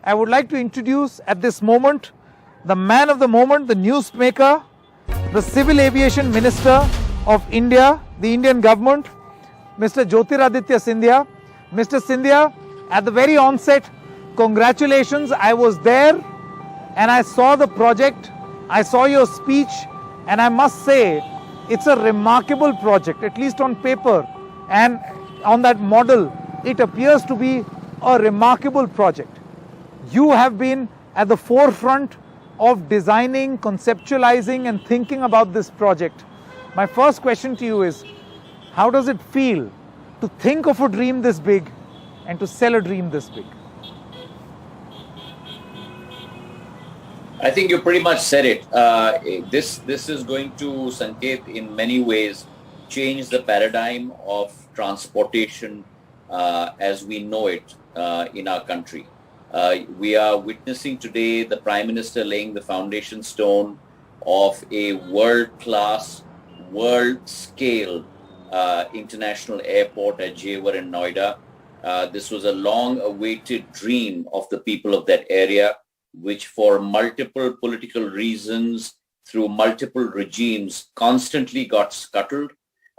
I would like to introduce at this moment the man of the moment, the newsmaker, the Civil Aviation Minister of India, the Indian government, Mr. Jyotiraditya Scindia. Mr. Scindia, at the very onset, congratulations. I was there and I saw the project, I saw your speech, and I must say it's a remarkable project, at least on paper, and on that model it appears to be a remarkable project. You have been at the forefront of designing, conceptualizing and thinking about this project. My first question to you is, how does it feel to think of a dream this big and to sell a dream this big? I think you pretty much said it. This is going to, Sanket, in many ways change the paradigm of transportation as we know it in our country. We are witnessing today the Prime Minister laying the foundation stone of a world-class, world-scale international airport at Jewar in Noida. This was a long-awaited dream of the people of that area, which for multiple political reasons, through multiple regimes, constantly got scuttled.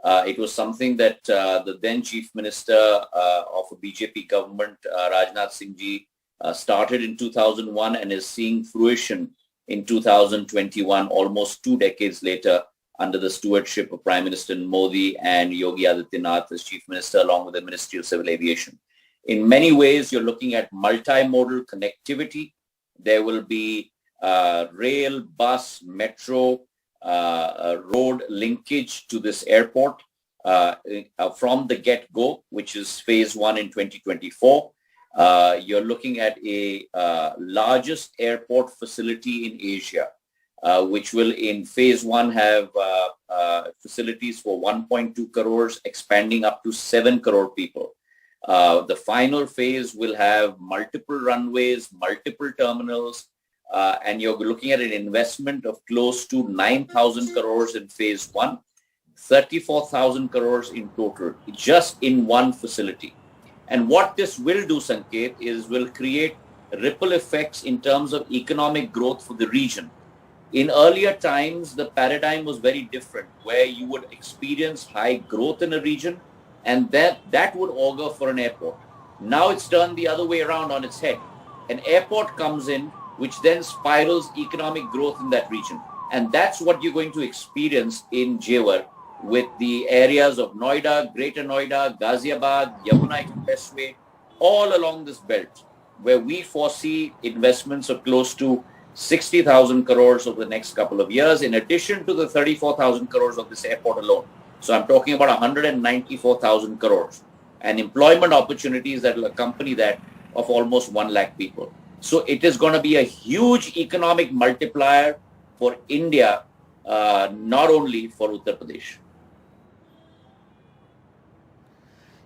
It was something that the then Chief Minister of a BJP government, Rajnath Singh ji, started in 2001 and is seeing fruition in 2021, almost 2 decades later, under the stewardship of Prime Minister Modi and Yogi Adityanath as Chief Minister, along with the Ministry of Civil Aviation. In many ways, you're looking at multimodal connectivity. There will be rail, bus, metro, road linkage to this airport from the get-go, which is phase 1 in 2024. You're looking at a largest airport facility in Asia, which will in phase 1 have facilities for 1.2 crores, expanding up to 7 crore people. The final phase will have multiple runways, multiple terminals, and you're looking at an investment of close to 9,000 crores in phase 1, 34,000 crores in total, just in one facility. And what this will do, Sanket, is will create ripple effects in terms of economic growth for the region. In earlier times, the paradigm was very different, where you would experience high growth in a region, and that would augur for an airport. Now it's turned the other way around on its head. An airport comes in, which then spirals economic growth in that region. And that's what you're going to experience in Jewar with the areas of Noida, Greater Noida, Ghaziabad, Yamuna Expressway, all along this belt, where we foresee investments of close to 60,000 crores over the next couple of years, in addition to the 34,000 crores of this airport alone. So I'm talking about 194,000 crores and employment opportunities that will accompany that of almost 1 lakh people. So it is going to be a huge economic multiplier for India, not only for Uttar Pradesh.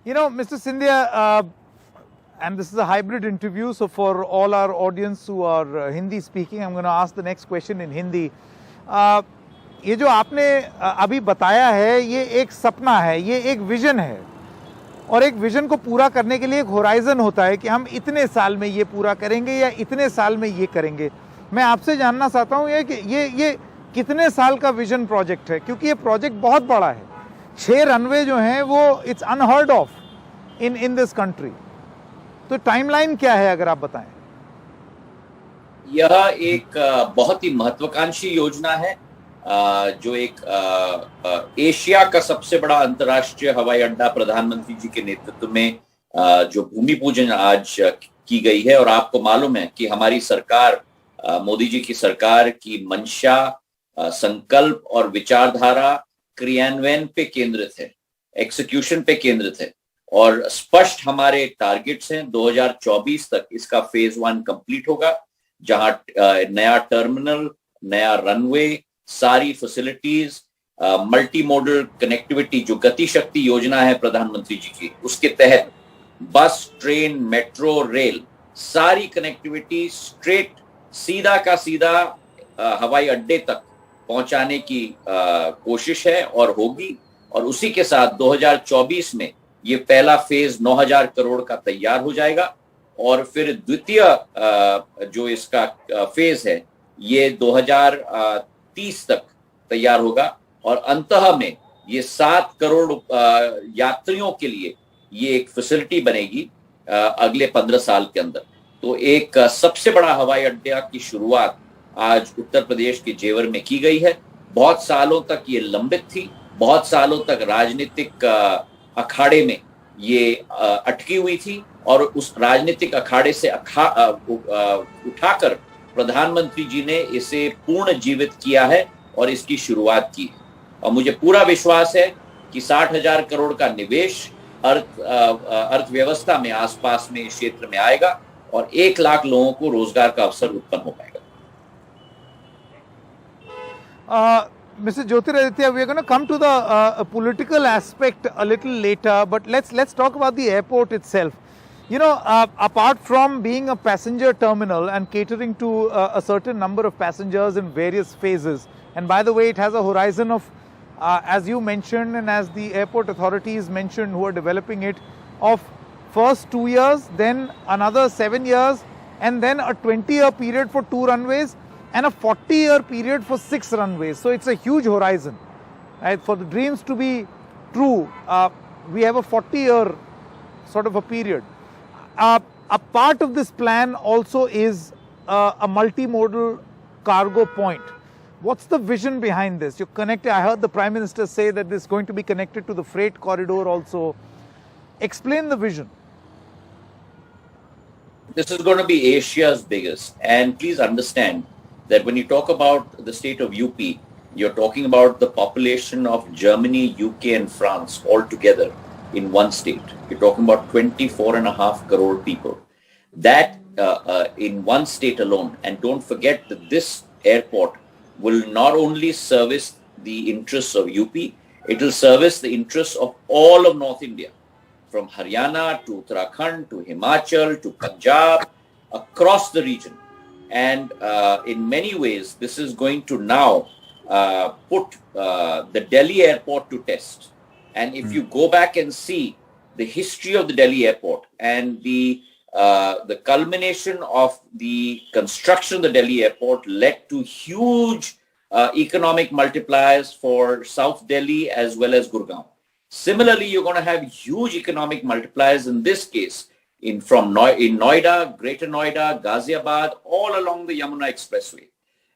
You know, Mr. Scindia, and this is a hybrid interview, so for all our audience who are Hindi speaking, I'm going to ask the next question in Hindi. ये जो आपने अभी बताया है, ये एक सपना है, ये एक विजन है, और एक विजन को पूरा करने के लिए एक होराइजन होता है कि हम इतने साल में ये पूरा करेंगे या इतने साल में ये करेंगे. मैं आपसे जानना चाहता हूँ कि ये कितने साल का विजन प्रोजेक्ट है, क्योंकि ये प्रोजेक्ट बहुत बड़ा है. 6 रनवे जो हैं वो it's unheard of in this country. तो टाइमलाइन क्या है, अगर आप बताएं. यह एक बहुत ही महत्वाकांक्षी योजना है, जो एक एशिया का सबसे बड़ा अंतर्राष्ट्रीय हवाई अड्डा प्रधानमंत्री जी के नेतृत्व में जो भूमि पूजन आज की गई है. और आपको मालूम है कि हमारी सरकार, मोदी जी की सरकार की मंशा, संकल्प और विचारधारा क्रियान्वयन पे केंद्रित है, एक्सिक्यूशन पे केंद्रित है, और स्पष्ट हमारे टारगेट्स हैं. 2024 तक इसका फेज 1 कंप्लीट होगा, जहां नया टर्मिनल, नया रनवे, सारी फैसिलिटीज, मल्टी मॉडल कनेक्टिविटी, जो गति शक्ति योजना है प्रधानमंत्री जी की, उसके तहत बस, ट्रेन, मेट्रो, रेल, सारी कनेक्टिविटी स्ट्रेट सीधा का सीधा हवाई अड्डे तक पहुंचाने की कोशिश है और होगी. और उसी के साथ 2024 में ये पहला फेज 9,000 करोड़ का तैयार हो जाएगा. और फिर द्वितीय जो इसका फेज है ये 2030 तक तैयार होगा और अंततः में ये 7 करोड़ यात्रियों के लिए ये एक फैसिलिटी बनेगी अगले 15 साल के अंदर। तो एक सबसे बड़ा हवाई अड्डा की शुरुआत आज उत्तर प्रदेश के जेवर में की गई है। बहुत सालों तक ये लंबित थी, बहुत सालों तक राजनीतिक अखाड़े में ये अटकी हुई थी और उस राजनीतिक अखाड़े से उठाकर प्रधानमंत्री जी ने इसे पूर्ण जीवित किया है और इसकी शुरुआत की है। और मुझे पूरा विश्वास है कि 60,000 करोड़ का निवेश अर्थव्यवस्था में आसपास में इस क्षेत्र में आएगा और 1 लाख लोगों को रोजगार का अवसर उत्पन्न हो पाएगा। Mr. Jyotiraditya, we are going to come to the political aspect a little later, but let's talk about the airport itself. You know, apart from being a passenger terminal and catering to a certain number of passengers in various phases, and by the way, it has a horizon of, as you mentioned and as the airport authorities mentioned who are developing it, of first 2 years, then another 7 years, and then a 20-year period for 2 runways, and a 40-year period for 6 runways. So it's a huge horizon. Right? For the dreams to be true, we have a 40-year sort of a period. A part of this plan also is a multimodal cargo point. What's the vision behind this? You connect. I heard the Prime Minister say that this is going to be connected to the freight corridor also. Explain the vision. This is going to be Asia's biggest. And please understand that when you talk about the state of UP, you're talking about the population of Germany, UK and France all together in one state. You're talking about 24.5 crore people. That in one state alone. And don't forget that this airport will not only service the interests of UP, it will service the interests of all of North India, from Haryana to Uttarakhand to Himachal to Punjab, across the region. And in many ways, this is going to now put the Delhi airport to test. And if you go back and see the history of the Delhi airport and the culmination of the construction of the Delhi airport led to huge economic multipliers for South Delhi as well as Gurgaon. Similarly, you're going to have huge economic multipliers in this case in Noida, Greater Noida, Ghaziabad, all along the Yamuna Expressway.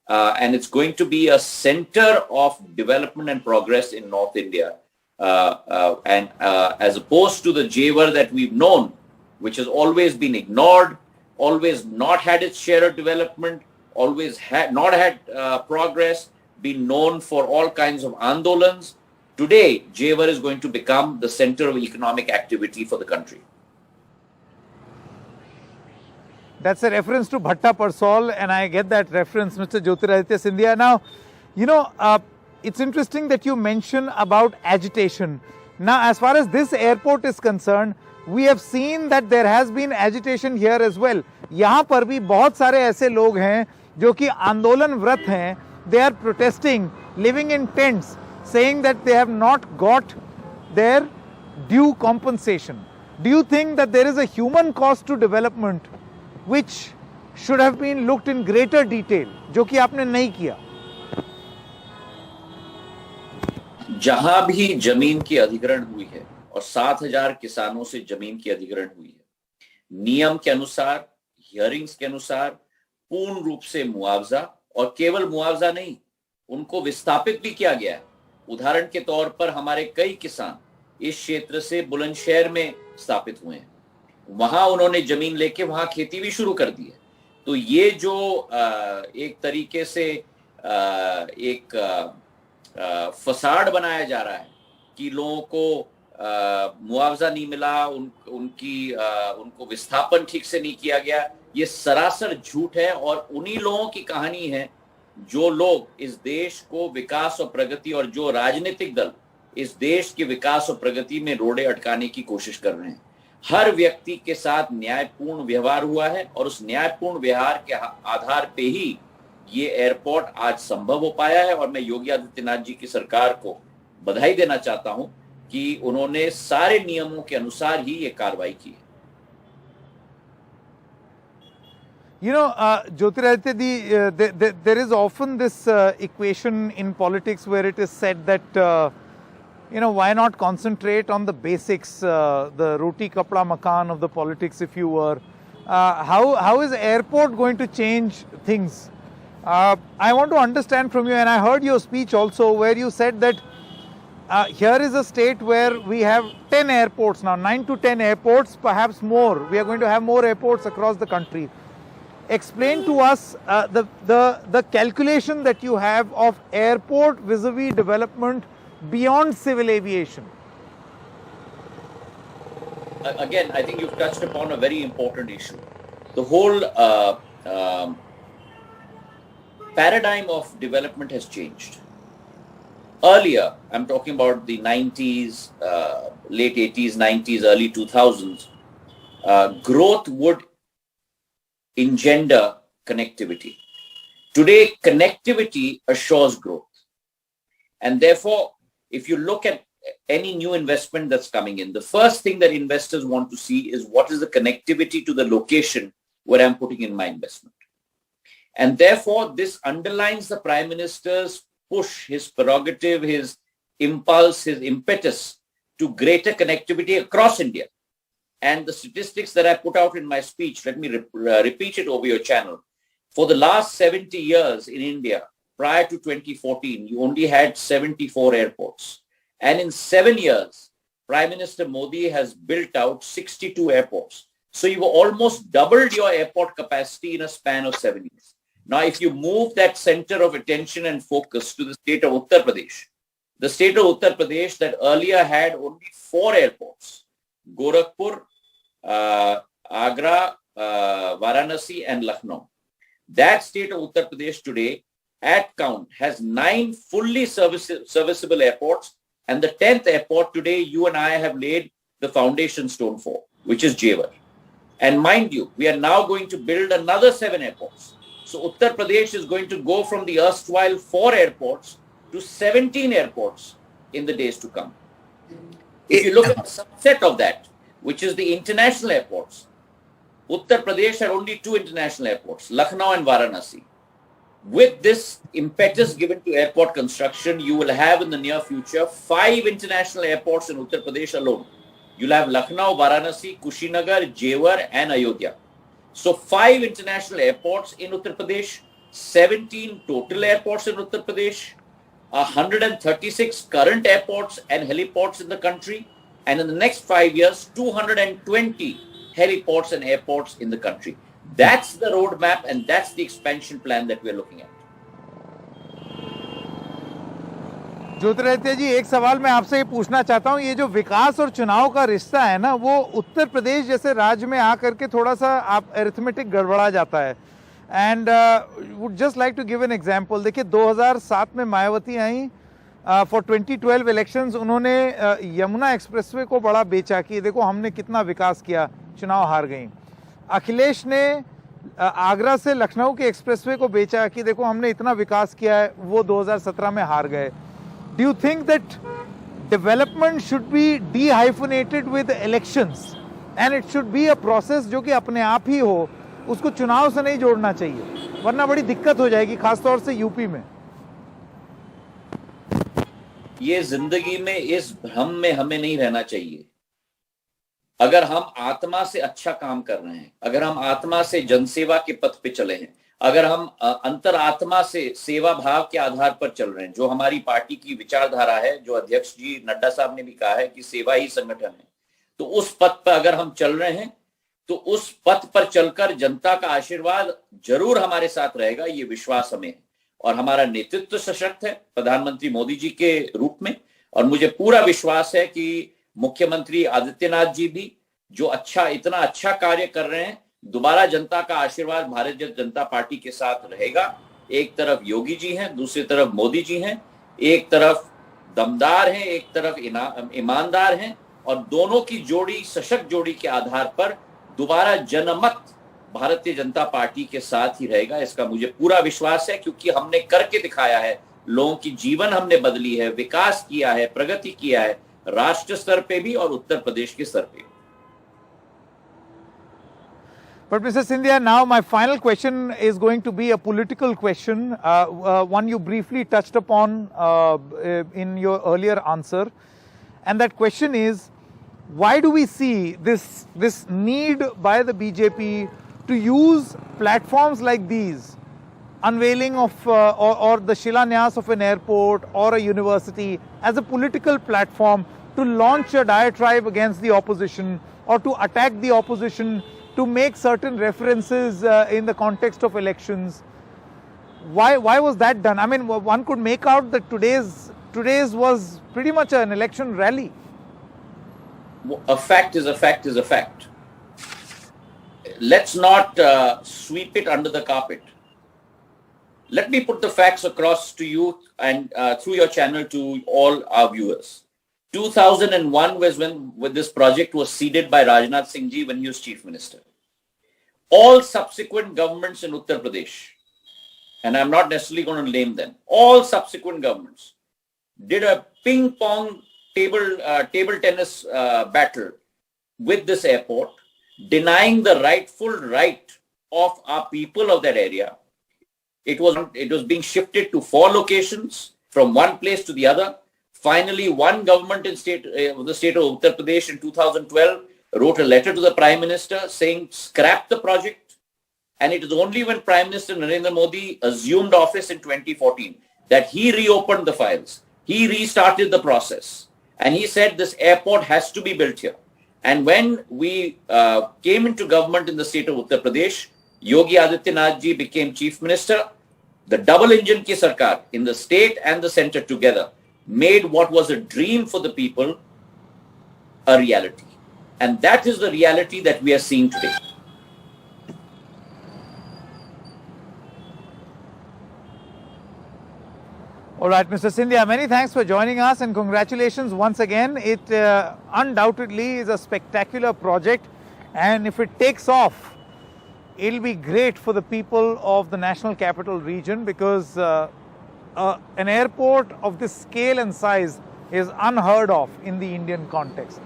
And it's going to be a center of development and progress in North India. As opposed to the Jewar that we've known, which has always been ignored, always not had its share of development, always not had progress, been known for all kinds of andolans. Today, Jewar is going to become the center of economic activity for the country. That's a reference to Bhatta Parsol, and I get that reference, Mr. Jyotiraditya Scindia. Now, you know, it's interesting that you mention about agitation. Now, as far as this airport is concerned, we have seen that there has been agitation here as well. यहाँ पर भी बहुत सारे ऐसे लोग हैं जो कि आंदोलनरत हैं. They are protesting, living in tents, saying that they have not got their due compensation. Do you think that there is a human cost to development which should have been looked in greater detail, जो कि आपने नहीं किया? जहां भी जमीन की अधिग्रहण हुई है और 7,000 किसानों से जमीन की अधिग्रहण हुई है, नियम के अनुसार, हियरिंग्स के अनुसार पूर्ण रूप से मुआवजा, और केवल मुआवजा नहीं, उनको विस्थापित भी किया गया है. उदाहरण के तौर पर हमारे कई किसान इस क्षेत्र से बुलंदशहर में स्थापित हुए हैं. वहां उन्होंने जमीन लेके वहां खेती भी शुरू कर दी है. तो ये जो एक तरीके से एक फसाड बनाया जा रहा है कि लोगों को मुआवजा नहीं मिला, उनको विस्थापन ठीक से नहीं किया गया, ये सरासर झूठ है. और उन्हीं लोगों की कहानी है जो लोग इस देश को विकास और प्रगति, और जो राजनीतिक दल इस देश के विकास और प्रगति में रोड़े अटकाने की कोशिश कर रहे हैं. हर व्यक्ति के साथ न्यायपूर्ण व्यवहार हुआ है और उस न्यायपूर्ण व्यवहार के आधार पे ही ये एयरपोर्ट आज संभव हो पाया है. और मैं योगी आदित्यनाथ जी की सरकार को बधाई देना चाहता हूं कि उन्होंने सारे नियमों के अनुसार ही ये कार्रवाई की है. You know, Jyotiraditya, there is often this equation in politics where it is said that, why not concentrate on the basics, the roti kapda makan of the politics, if you were. How is airport going to change things? I want to understand from you, and I heard your speech also where you said that here is a state where we have 10 airports now, 9 to 10 airports, perhaps more. We are going to have more airports across the country. Explain to us the calculation that you have of airport vis-a-vis development beyond civil aviation. Again, I think you've touched upon a very important issue. The whole paradigm of development has changed. Earlier, I'm talking about the 90s, late 80s, 90s, early 2000s, growth would engender connectivity. Today, connectivity assures growth. And therefore, if you look at any new investment that's coming in, the first thing that investors want to see is what is the connectivity to the location where I'm putting in my investment. And therefore, this underlines the Prime Minister's push, his prerogative, his impulse, his impetus to greater connectivity across India. And the statistics that I put out in my speech, let me repeat it over your channel. For the last 70 years in India, prior to 2014, you only had 74 airports. And in 7 years, Prime Minister Modi has built out 62 airports. So you've almost doubled your airport capacity in a span of 7 years. Now, if you move that center of attention and focus to the state of Uttar Pradesh, the state of Uttar Pradesh that earlier had only 4 airports, Gorakhpur, Agra, Varanasi and Lucknow. That state of Uttar Pradesh today at count has 9 fully serviceable airports, and the 10th airport today you and I have laid the foundation stone for, which is Jewar. And mind you, we are now going to build another 7 airports. So Uttar Pradesh is going to go from the erstwhile 4 airports to 17 airports in the days to come. If you look at the subset of that, which is the international airports, Uttar Pradesh had only 2 international airports, Lucknow and Varanasi. With this impetus given to airport construction, you will have in the near future 5 international airports in Uttar Pradesh alone. You'll have Lucknow, Varanasi, Kushinagar, Jewar and Ayodhya. So 5 international airports in Uttar Pradesh, 17 total airports in Uttar Pradesh, 136 current airports and heliports in the country, and in the next 5 years, 220 heliports and airports in the country. That's the roadmap and that's the expansion plan that we're looking at. Jyotiraditya जी, एक सवाल मैं आपसे ये पूछना चाहता हूँ, ये जो विकास और चुनाव का रिश्ता है ना, वो उत्तर प्रदेश जैसे राज्य में आकर के थोड़ा सा आप अरिथमेटिक गड़बड़ा जाता है. And would just like to give an example. देखिए 2007 में मायावती आई फॉर 2012 इलेक्शंस. उन्होंने यमुना एक्सप्रेसवे को बड़ा बेचा कि देखो हमने कितना विकास किया, चुनाव हार गई. अखिलेश ने आगरा से लखनऊ के एक्सप्रेसवे को बेचा कि देखो हमने इतना विकास किया है, वो 2017 में हार गए. Do you think that development should be de-hyphenated with elections and it should be a process जो कि अपने आप ही हो, उसको चुनाव से नहीं जोड़ना चाहिए, वरना बड़ी दिक्कत हो जाएगी, खासतौर से यूपी में. ये जिंदगी में इस भ्रम में हमें नहीं रहना चाहिए. अगर हम आत्मा से अच्छा काम कर रहे हैं, अगर हम आत्मा से जनसेवा के पथ पे चले हैं, अगर हम अंतर आत्मा से सेवा भाव के आधार पर चल रहे हैं, जो हमारी पार्टी की विचारधारा है, जो अध्यक्ष जी नड्डा साहब ने भी कहा है कि सेवा ही संगठन है, तो उस पथ पर अगर हम चल रहे हैं तो उस पथ पर चलकर जनता का आशीर्वाद जरूर हमारे साथ रहेगा, ये विश्वास हमें है. और हमारा नेतृत्व सशक्त है प्रधानमंत्री मोदी जी के रूप में, और मुझे पूरा विश्वास है कि मुख्यमंत्री आदित्यनाथ जी भी जो इतना अच्छा कार्य कर रहे हैं, दोबारा जनता का आशीर्वाद भारतीय जनता पार्टी के साथ रहेगा. एक तरफ योगी जी हैं, दूसरी तरफ मोदी जी हैं, एक तरफ दमदार हैं, एक तरफ ईमानदार हैं, और दोनों की जोड़ी, सशक्त जोड़ी के आधार पर दोबारा जनमत भारतीय जनता पार्टी के साथ ही रहेगा. इसका मुझे पूरा विश्वास है, क्योंकि हमने करके दिखाया है, लोगों की जीवन हमने बदली है, विकास किया है, प्रगति किया है, राष्ट्र स्तर पे भी और उत्तर प्रदेश के स्तर पे. But Mr. Scindia, now my final question is going to be a political question, one you briefly touched upon in your earlier answer. And that question is, why do we see this need by the BJP to use platforms like these, unveiling of or the Shilanyas of an airport or a university, as a political platform to launch a diatribe against the opposition or to attack the opposition, to make certain references in the context of elections? Why was that done? I mean, one could make out that today's was pretty much an election rally. A fact is a fact is a fact. Let's not sweep it under the carpet. Let me put the facts across to you and through your channel to all our viewers. 2001 was when this project was seeded by Rajnath Singh Ji when he was Chief Minister. All subsequent governments in Uttar Pradesh, and I'm not necessarily going to name them, all subsequent governments did a ping-pong table tennis battle with this airport, denying the rightful right of our people of that area. It was being shifted to 4 locations from one place to the other. Finally, one government in the state of Uttar Pradesh in 2012 wrote a letter to the Prime Minister saying scrap the project. And it is only when Prime Minister Narendra Modi assumed office in 2014 that he reopened the files. He restarted the process. And he said this airport has to be built here. And when we came into government in the state of Uttar Pradesh, Yogi Adityanath Ji became Chief Minister. The double engine ki sarkar in the state and the center together made what was a dream for the people a reality. And that is the reality that we are seeing today. All right, Mr. Scindia, many thanks for joining us and congratulations once again. It undoubtedly is a spectacular project, and if it takes off, it'll be great for the people of the National Capital Region, because an airport of this scale and size is unheard of in the Indian context.